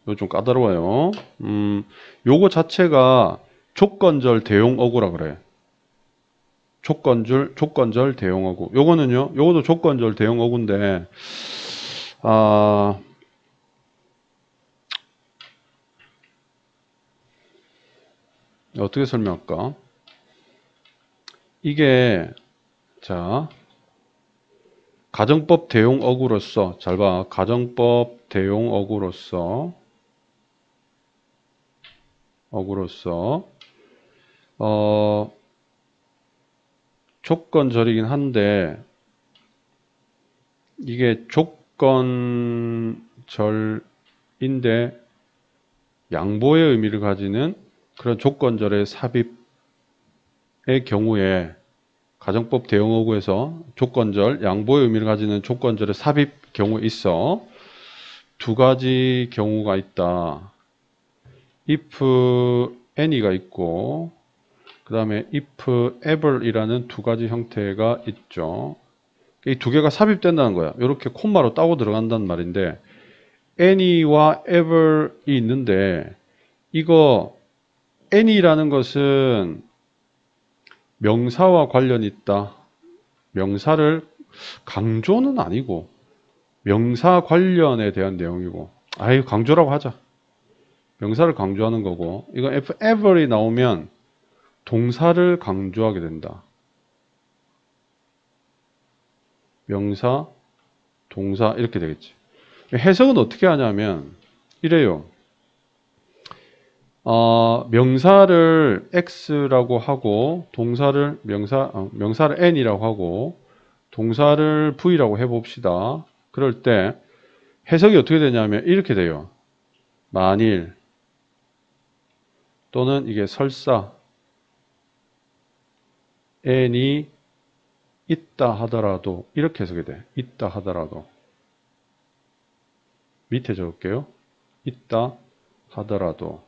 요거 좀 까다로워요. 요거 자체가 조건절 대용어구라 그래. 조건절 대용어구. 요거는요, 요것도 조건절 대용어구인데, 어떻게 설명할까? 이게, 자, 가정법 대용어구로서, 잘 봐. 가정법 대용어구로서, 조건절이긴 한데, 이게 조건절인데, 양보의 의미를 가지는 그런 조건절의 삽입의 경우에 가정법 대용어구에서 조건절, 양보의 의미를 가지는 조건절의 삽입 경우에 있어 두 가지 경우가 있다. if any가 있고 그 다음에 if ever이라는 두 가지 형태가 있죠. 이 두 개가 삽입된다는 거야. 이렇게 콤마로 따고 들어간다는 말인데 any와 ever이 있는데 이거 any라는 것은 명사와 관련이 있다. 명사를 강조는 아니고 명사 관련에 대한 내용이고 아유 강조라고 하자. 명사를 강조하는 거고 이건 if ever이 나오면 동사를 강조하게 된다. 명사, 동사 이렇게 되겠지. 해석은 어떻게 하냐면 이래요. 명사를 X라고 하고 동사를 명사를 N이라고 하고 동사를 V라고 해봅시다. 그럴 때 해석이 어떻게 되냐면 이렇게 돼요. 만일 또는 이게 설사 N이 있다 하더라도 이렇게 해석이 돼. 있다 하더라도 밑에 적을게요. 있다 하더라도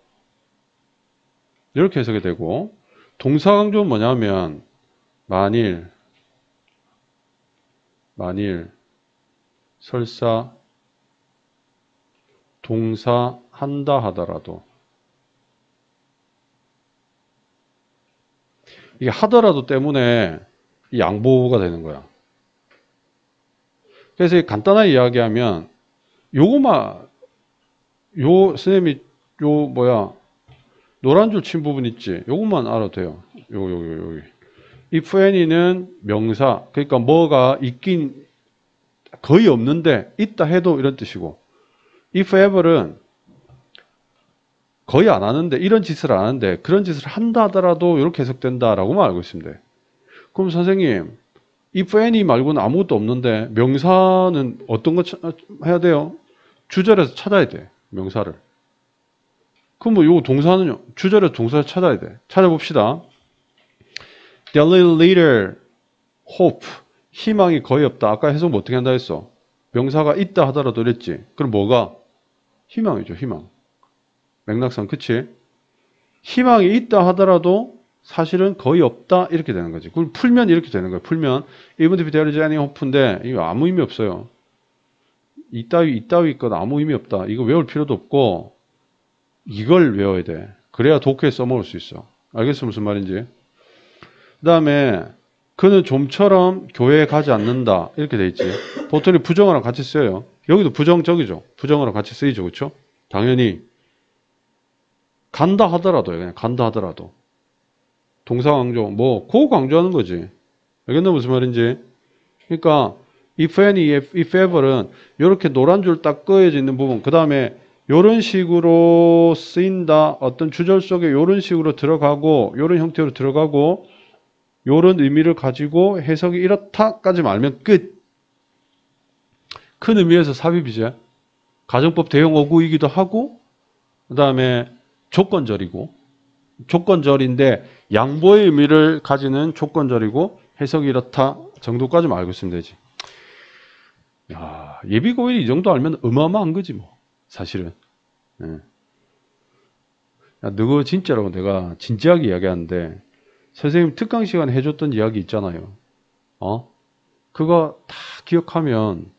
이렇게 해석이 되고 동사 강조는 뭐냐면 만일 설사 동사 한다 하더라도 이게 하더라도 때문에 이 양보가 되는 거야. 그래서 간단하게 이야기하면 요거만 선생님이 노란 줄 친 부분 있지? 요것만 알아도 돼요. 여기. if any는 명사, 그러니까 뭐가 있긴 거의 없는데 있다 해도 이런 뜻이고 if ever은 거의 안 하는데 이런 짓을 안 하는데 그런 짓을 한다 하더라도 이렇게 해석된다라고만 알고 있으면 돼. 그럼 선생님 if any 말고는 아무것도 없는데 명사는 어떤 거 해야 돼요? 주절에서 찾아야 돼. 명사를. 그럼 뭐 요 동사는요. 주절에서 동사를 찾아야 돼. 찾아봅시다. The little leader hope 희망이 거의 없다. 아까 해석 뭐 어떻게 한다 했어? 명사가 있다 하더라도 그랬지. 그럼 뭐가? 희망이죠. 희망. 맥락상 그치? 희망이 있다 하더라도 사실은 거의 없다 이렇게 되는 거지. 그걸 풀면 이렇게 되는 거야. 풀면 even if there is any hope인데 이거 아무 의미 없어요. 이따위 건 아무 의미 없다. 이거 외울 필요도 없고 이걸 외워야 돼. 그래야 독해에 써먹을 수 있어. 알겠어 무슨 말인지? 그 다음에 그는 좀처럼 교회에 가지 않는다 이렇게 돼 있지. 보통이 부정어랑 같이 써요. 여기도 부정적이죠. 부정어랑 같이 쓰이죠. 그렇죠? 당연히 간다 하더라도요. 그냥 간다 하더라도 동사 강조 그거 강조하는 거지. 알겠나 무슨 말인지? 그러니까 if any, if ever는 이렇게 노란 줄 딱 그어져 있는 부분 그 다음에 이런 식으로 쓰인다. 어떤 주절 속에 이런 식으로 들어가고 이런 형태로 들어가고 이런 의미를 가지고 해석이 이렇다까지만 알면 끝. 큰 의미에서 삽입이죠. 가정법 대용 어구이기도 하고 그 다음에 조건절인데 양보의 의미를 가지는 조건절이고 해석이 이렇다 정도까지만 알고 있으면 되지. 야, 예비고일 이 정도 알면 어마어마한 거지 뭐 사실은. 야, 너거 진짜로 내가 진지하게 이야기하는데 선생님 특강 시간에 해줬던 이야기 있잖아요. 그거 다 기억하면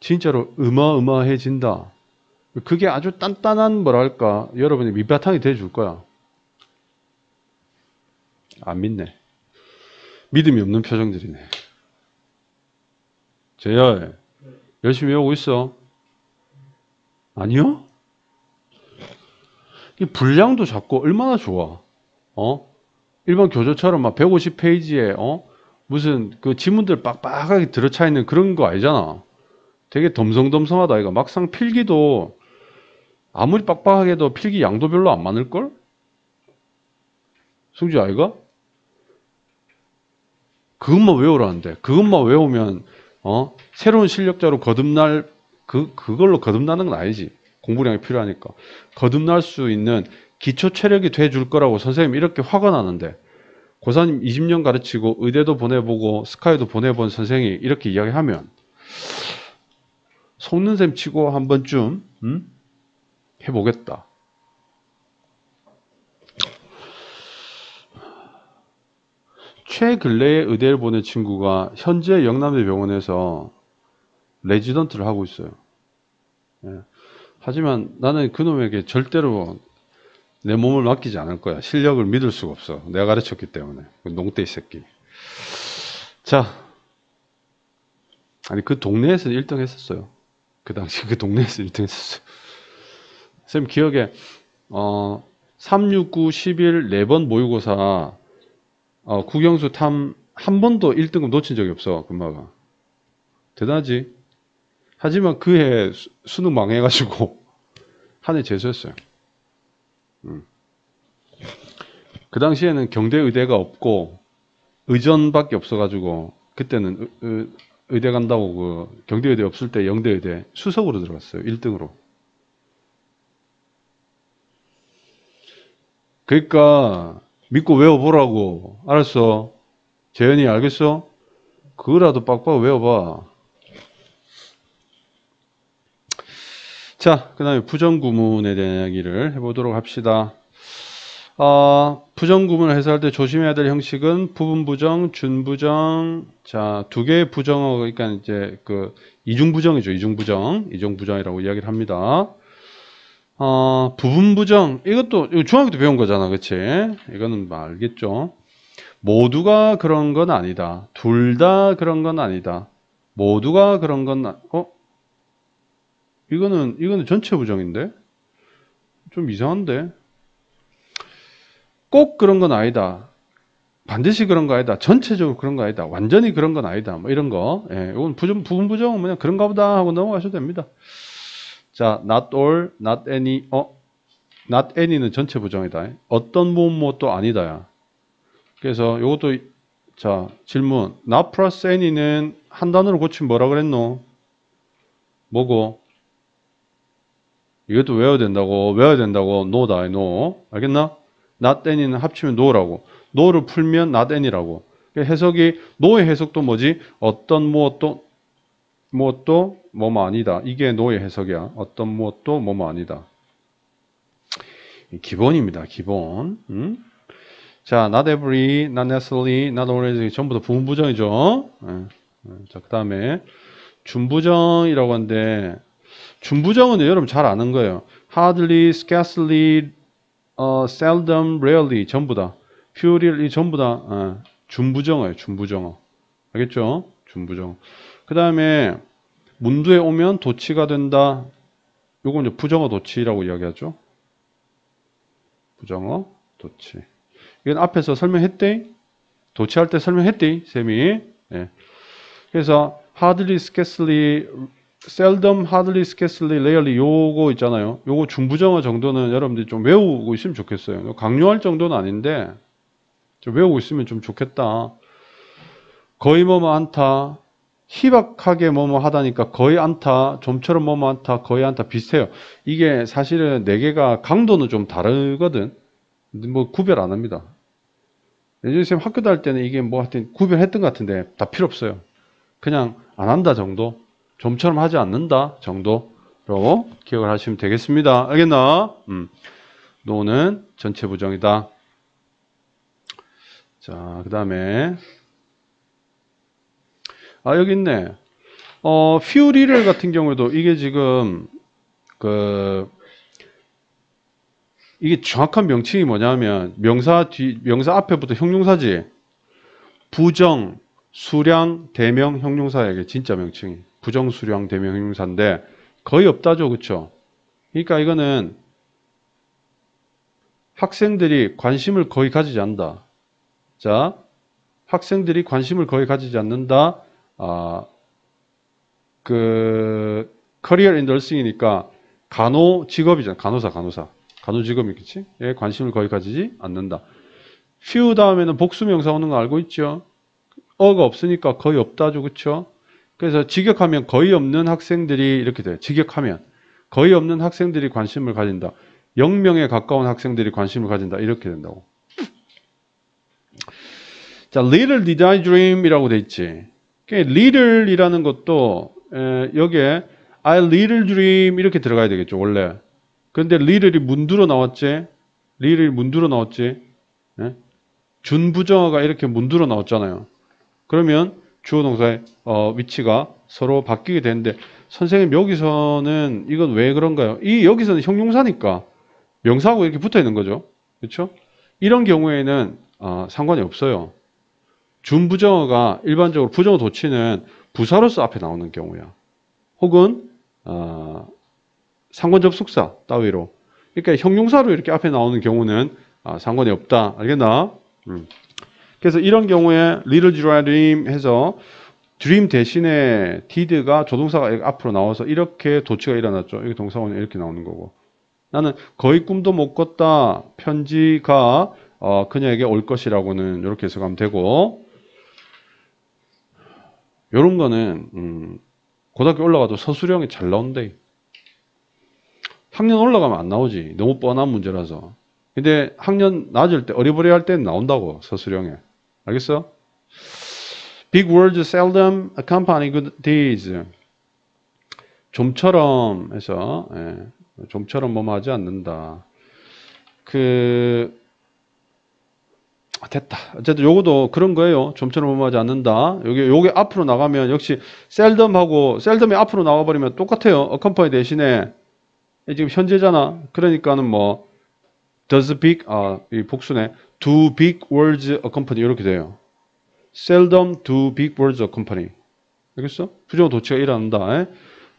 진짜로 어마어마해진다. 그게 아주 단단한 뭐랄까 여러분의 밑바탕이 돼줄 거야. 안 믿네. 믿음이 없는 표정들이네. 제야 열심히 외우고 있어? 아니요? 이 분량도 작고 얼마나 좋아. 일반 교재처럼 막 150페이지에 무슨 그 지문들 빡빡하게 들어차 있는 그런 거 아니잖아. 되게 덤성덤성하다 이거. 막상 필기도 아무리 빡빡하게도 필기 양도 별로 안 많을걸? 승주 아이가? 그것만 외우라는데 그것만 외우면 새로운 실력자로 거듭날 그걸로 거듭나는 건 아니지. 공부량이 필요하니까 거듭날 수 있는 기초 체력이 돼줄 거라고 선생님 이렇게 화가 나는데 고사님 20년 가르치고 의대도 보내보고 스카이도 보내본 선생이 이렇게 이야기하면 속는 셈 치고 한 번쯤 해보겠다. 최근래에 의대를 보낸 친구가 현재 영남대병원에서 레지던트를 하고 있어요. 예. 하지만 나는 그놈에게 절대로 내 몸을 맡기지 않을 거야. 실력을 믿을 수가 없어. 내가 가르쳤기 때문에. 농떼이 새끼. 자, 아니 그 동네에서 1등 했었어요. 그 당시 그 동네에서 1등 했었어요. 선생님 기억에 369, 11, 4번 모의고사 국영수 탐 한 번도 1등급 놓친 적이 없어. 금마가. 대단하지? 하지만 그해 수능 망해가지고 한 해 재수했어요. 그 당시에는 경대 의대가 없고 의전밖에 없어가지고 그때는 의대 간다고 그 경대 의대 없을 때 영대 의대 수석으로 들어갔어요. 1등으로. 그러니까 믿고 외워보라고. 알았어? 재현이 알겠어? 그거라도 빡빡 외워봐. 자, 그 다음에 부정구문에 대한 이야기를 해보도록 합시다. 부정구문을 해석할 때 조심해야 될 형식은 부분부정, 준부정. 자, 두 개의 부정어, 그러니까 이제 그 이중부정이죠. 이중부정이라고 이야기를 합니다. 부분부정. 이것도 중학교 때 배운 거잖아. 그치? 이거는 뭐 알겠죠? 모두가 그런 건 아니다. 둘 다 그런 건 아니다. 모두가 그런 건, 이거는 전체 부정인데? 좀 이상한데? 꼭 그런 건 아니다. 반드시 그런 거 아니다. 전체적으로 그런 거 아니다. 완전히 그런 건 아니다. 뭐 이런 거. 예, 이건 부분 부정은 그냥 그런가 보다 하고 넘어가셔도 됩니다. 자, not all, not any, not any는 전체 부정이다. 어떤 무엇도 아니다야. 그래서 요것도, 자, 질문. not plus any는 한 단어로 고치면 뭐라 그랬노? 뭐고? 이것도 외워야 된다고, no다, no. 알겠나? not any는 합치면 no라고. no를 풀면 not any라고. 해석이, no의 해석도 뭐지? 어떤 무엇도 뭐뭐 아니다. 이게 no의 해석이야. 어떤 무엇도 뭐뭐 아니다. 기본입니다. 기본. 자, not every, not necessarily, not always 전부 다 부분부정이죠. 자, 그 다음에 준부정이라고 하는데 준부정은 여러분 잘 아는 거예요. hardly, scarcely, seldom, rarely 전부 다 purely 전부 다 준부정어예요. 준부정어. 알겠죠? 준부정어. 그 다음에 문두에 오면 도치가 된다. 요건 이제 부정어 도치라고 이야기하죠. 부정어 도치. 이건 앞에서 설명했대. 도치할 때 설명했대. 쌤이. 예. 그래서 hardly, scarcely, seldom, hardly, scarcely, rarely 요거 있잖아요. 요거 중부정어 정도는 여러분들이 좀 외우고 있으면 좋겠어요. 강요할 정도는 아닌데 좀 외우고 있으면 좀 좋겠다. 거의 뭐뭐 않다. 희박하게 뭐뭐 하다니까 거의 않다. 좀처럼 뭐뭐 않다. 거의 않다. 비슷해요. 이게 사실은 네 개가 강도는 좀 다르거든. 뭐 구별 안 합니다. 예전에 쌤 학교 다닐 때는 이게 뭐 하여튼 구별했던 것 같은데 다 필요 없어요. 그냥 안 한다 정도. 좀처럼 하지 않는다 정도로 기억을 하시면 되겠습니다. 알겠나? 노는 전체 부정이다. 자, 그 다음에 여기 있네. few little 같은 경우에도 이게 지금 이게 정확한 명칭이 뭐냐면 명사 앞에부터 형용사지. 부정, 수량, 대명, 형용사에게 진짜 명칭이 부정, 수량, 대명, 형용사인데 거의 없다죠, 그렇죠? 그러니까 이거는 학생들이 관심을 거의 가지지 않는다. 자, 학생들이 관심을 거의 가지지 않는다. 커리어 인 널싱이니까 간호 직업이잖아. 간호사. 간호 직업이겠지? 예, 관심을 거의 가지지 않는다. few 다음에는 복수명사 오는 거 알고 있죠? 어가 없으니까 거의 없다죠, 그렇죠? 그래서 직역하면 거의 없는 학생들이 이렇게 돼요. 직역하면 거의 없는 학생들이 관심을 가진다. 0명에 가까운 학생들이 관심을 가진다. 이렇게 된다고. 자, little did I dream이라고 돼 있지. little이라는 것도 여기에 I little dream 이렇게 들어가야 되겠죠, 원래. 근데 little이 문두로 나왔지. little이 문두로 나왔지. 예? 준부정어가 이렇게 문두로 나왔잖아요. 그러면 주어 동사의 위치가 서로 바뀌게 되는데 선생님 여기서는 이건 왜 그런가요? 여기서는 형용사니까 명사하고 이렇게 붙어 있는 거죠. 그렇죠? 이런 경우에는 상관이 없어요. 준부정어가 일반적으로 부정어 도치는 부사로서 앞에 나오는 경우야. 혹은 상관 접속사 따위로. 그러니까 형용사로 이렇게 앞에 나오는 경우는 상관이 없다. 알겠나? 그래서 이런 경우에 little dream 해서 dream 대신에 did가 조동사가 앞으로 나와서 이렇게 도치가 일어났죠. 이게 동사원이 이렇게 나오는 거고. 나는 거의 꿈도 못 꿨다. 편지가 그녀에게 올 것이라고는 이렇게 해석하면 되고, 이런 거는 고등학교 올라가도 서술형이 잘 나온대. 학년 올라가면 안 나오지. 너무 뻔한 문제라서. 근데 학년 낮을 때 어리버리할 때는 나온다고, 서술형에. 알겠어? Big words seldom accompany good deeds. 좀처럼 해서 좀처럼 뭐뭐 하지 않는다. 됐다. 어쨌든 요거도 그런 거예요. 좀처럼 뭐뭐 하지 않는다. 요게 앞으로 나가면 역시 seldom이 앞으로 나와버리면 똑같아요. accompany 대신에 지금 현재잖아. 그러니까는 뭐 does big 이 복수네. do big words accompany 이렇게 돼요. seldom do big words accompany. 알겠어? 부정어 도치가 일어난다.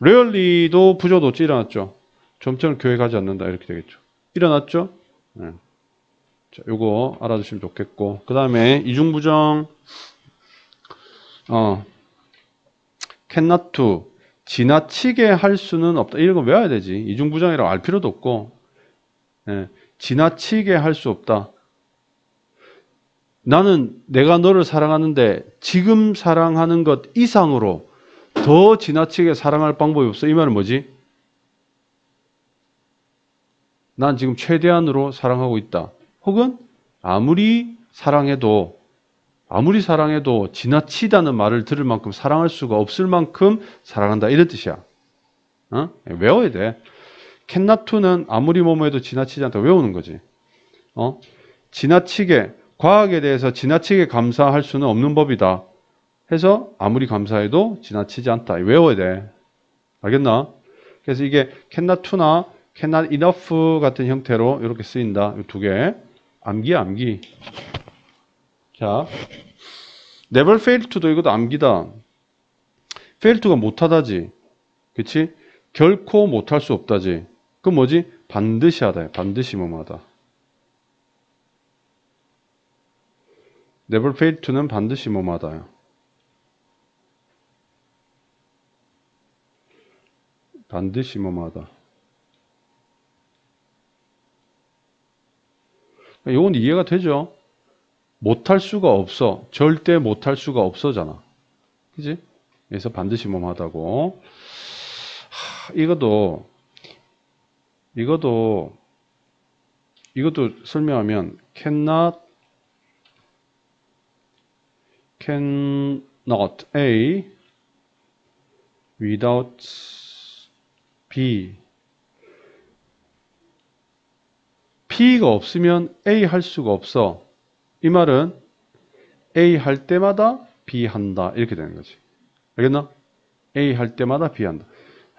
rarely도 부정어 도치 일어났죠. 좀처럼 교회 가지 않는다. 이렇게 되겠죠. 일어났죠? 네. 자, 요거 알아두시면 좋겠고. 그 다음에 이중부정 cannot to 지나치게 할 수는 없다. 이런 거 외워야 되지. 이중부정이라고 알 필요도 없고. 지나치게 할 수 없다. 나는 내가 너를 사랑하는데 지금 사랑하는 것 이상으로 더 지나치게 사랑할 방법이 없어. 이 말은 뭐지? 난 지금 최대한으로 사랑하고 있다. 혹은 아무리 사랑해도 지나치다는 말을 들을 만큼 사랑할 수가 없을 만큼 사랑한다. 이런 뜻이야. 외워야 돼. cannot to는 아무리 뭐뭐 해도 지나치지 않다. 외우는 거지. 지나치게 과학에 대해서 지나치게 감사할 수는 없는 법이다. 해서 아무리 감사해도 지나치지 않다. 외워야 돼. 알겠나? 그래서 이게 cannot to나 cannot enough 같은 형태로 이렇게 쓰인다. 이 두 개. 암기. 자, never fail to도 이것도 암기다. fail to가 못하다지. 그치? 결코 못할 수 없다지. 그럼 뭐지? 반드시 하다. 반드시 뭐뭐하다. never fail to는 반드시 뭐뭐하다. 반드시 뭐뭐하다. 이건 이해가 되죠? 못할 수가 없어. 절대 못할 수가 없어잖아. 그지? 그래서 반드시 뭐뭐하다고. 이것도 설명하면 cannot A without B. P가 없으면 A 할 수가 없어. 이 말은 A 할 때마다 B 한다. 이렇게 되는 거지. 알겠나? A 할 때마다 B 한다.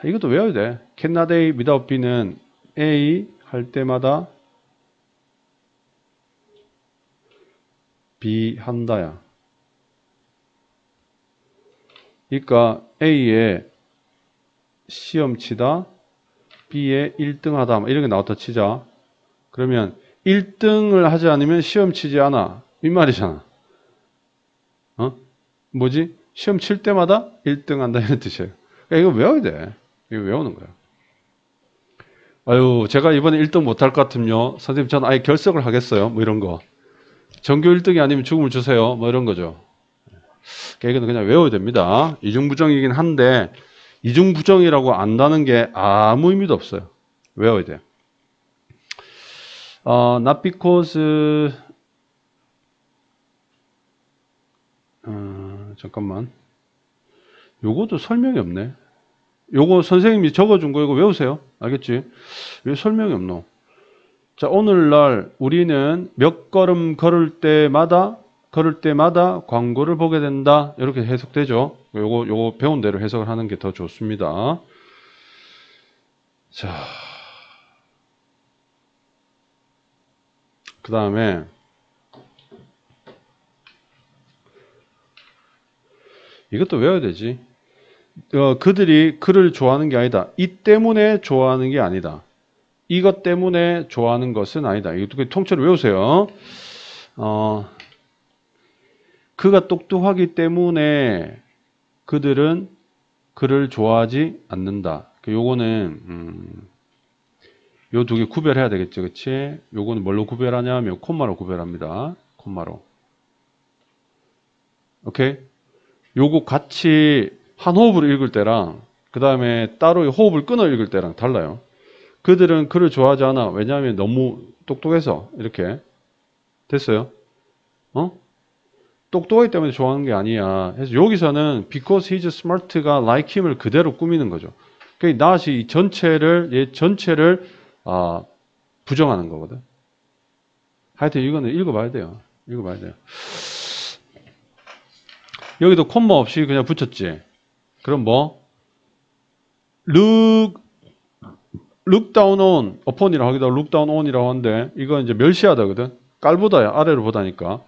이것도 외워야 돼. cannot A without B는 A 할 때마다 B 한다야. 그러니까 A에 시험 치다, B에 1등 하다, 이런 게 나왔다 치자. 그러면 1등을 하지 않으면 시험 치지 않아. 이 말이잖아. 뭐지? 시험 칠 때마다 1등 한다 이런 뜻이에요. 그러니까 이거 외워야 돼. 이거 외우는 거야. 아유, 제가 이번에 1등 못할 것 같으면요. 선생님, 저는 아예 결석을 하겠어요. 뭐 이런 거. 전교 1등이 아니면 죽음을 주세요. 뭐 이런 거죠. 그러니까 이거는 그냥 외워야 됩니다. 이중부정이긴 한데, 이중부정이라고 안다는 게 아무 의미도 없어요. 외워야 돼요. Not because, 잠깐만. 요것도 설명이 없네. 요거 선생님이 적어준 거 이거 외우세요. 알겠지? 왜 설명이 없노? 자, 오늘날 우리는 몇 걸음 걸을 때마다 광고를 보게 된다. 이렇게 해석되죠. 요거 배운 대로 해석을 하는 게 더 좋습니다. 자, 그 다음에 이것도 외워야 되지. 그들이 그를 좋아하는 게 아니다. 이 때문에 좋아하는 게 아니다. 이것 때문에 좋아하는 것은 아니다. 이것도 통째로 외우세요. 그가 똑똑하기 때문에 그들은 그를 좋아하지 않는다. 요거는 요 두 개 구별해야 되겠죠. 그치? 요거는 뭘로 구별하냐면 콤마로 구별합니다. 콤마로. 오케이? 요거 같이 한 호흡으로 읽을 때랑 그 다음에 따로 호흡을 끊어 읽을 때랑 달라요. 그들은 그를 좋아하지 않아. 왜냐하면 너무 똑똑해서. 이렇게 됐어요? 똑똑하기 때문에 좋아하는 게 아니야. 그래서 여기서는 because he's smart가 like him을 그대로 꾸미는 거죠. 그러니까 not이 얘 전체를 부정하는 거거든. 하여튼 이거는 읽어봐야 돼요. 여기도 콤마 없이 그냥 붙였지. 그럼 뭐? look down on, upon이라고 하기도 하고 look down on이라고 하는데 이건 이제 멸시하다거든. 깔보다야. 아래로 보다니까.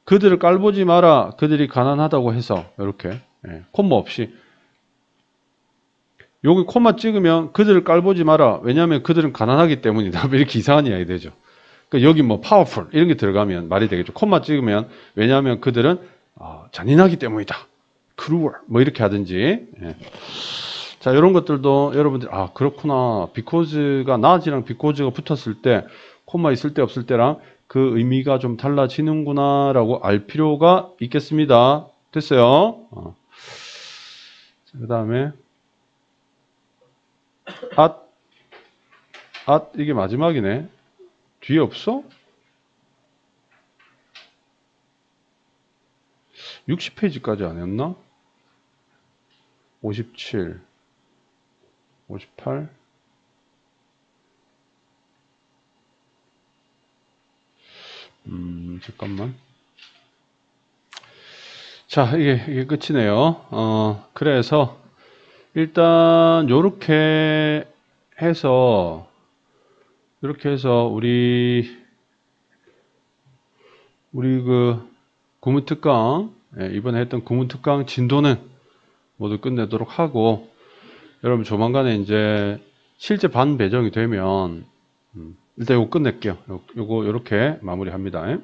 그들을 깔보지 마라. 그들이 가난하다고 해서 이렇게 콤마 없이. 여기 콤마 찍으면 그들을 깔보지 마라. 왜냐하면 그들은 가난하기 때문이다. 이렇게 이상한 이야기 되죠. 그러니까 여기 뭐 powerful 이런 게 들어가면 말이 되겠죠. 콤마 찍으면 왜냐하면 그들은 잔인하기 때문이다. cruel 뭐 이렇게 하든지. 자, 이런 것들도 여러분들 그렇구나. because가 not이랑 because가 붙었을 때 콤마 있을 때 없을 때랑 그 의미가 좀 달라지는구나 라고 알 필요가 있겠습니다. 됐어요? 그 다음에 이게 마지막이네. 뒤에 없어? 60페이지까지 아니었나? 57 58 잠깐만. 자, 이게 끝이네요. 그래서 일단 요렇게 해서 우리 그 구문특강 이번에 했던 구문특강 진도는 모두 끝내도록 하고 여러분 조만간에 이제 실제 반 배정이 되면 일단 요거 끝낼게요. 요거 요렇게 마무리합니다.